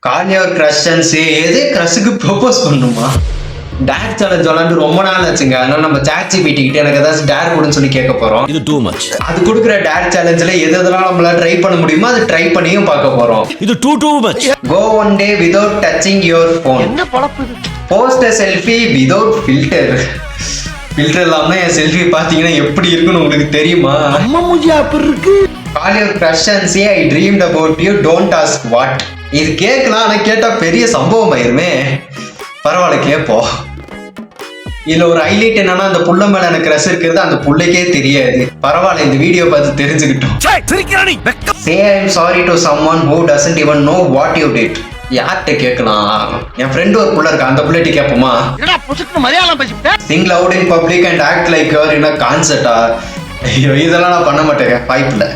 Call your crush and say எதே கிரஷுக்கு propose பண்ணுமா? Dare challenge விளாண்டு ரொம்ப நாள் ஆச்சுங்க. அதனால நம்ம ChatGPT கிட்ட எனக்கு ஏதாச்சும் டேர் கொடுன்னு சொல்லி கேட்க போறோம். இது டூ மச். அது கொடுக்குற டேர் சேலஞ்சில் எதெல்லாம் நம்மளால ட்ரை பண்ண முடியுமோ அது ட்ரை பண்ணியும் பார்க்க போறோம். இது too much. Go one day without touching your phone. என்ன பொழப்பு இது? Post a selfie without filter. Filter இல்லாம என் செல்ஃபி பாத்தீங்கன்னா எப்படி இருக்குன்னு உங்களுக்கு தெரியுமா? அம்மா மூஞ்சி அப்படி இருக்கு. Call your crush and say I dreamed about you, don't ask what. இது கேட்கலாம், ஆனா கேட்டா பெரிய சம்பவம் ஆயிருமே. பரவாயில்ல கேட்போம். இதுல ஒரு ஹைலைட் என்னன்னா அந்த புள்ள மேல எனக்கு கிரஷ் இருக்கிறது அந்த புள்ளைக்கே தெரியாது. பரவாயில்ல இந்த வீடியோ பார்த்து தெரிஞ்சுக்கிட்டோம். Say I am sorry to someone who doesn't even know what you did. யார்கிட்ட கேட்கலாம்? என் ஃப்ரெண்ட் ஒரு புள்ள இருக்கா, அந்த புள்ளைட்டு கேட்போமா? என்னடா புசுக்கு மலையாளம் பேசிட்டே? Sing loud in public and act like you're in a concert. ஐயோ இதெல்லாம் நான் பண்ண மாட்டேங்க, வாய்ப்பில்லை.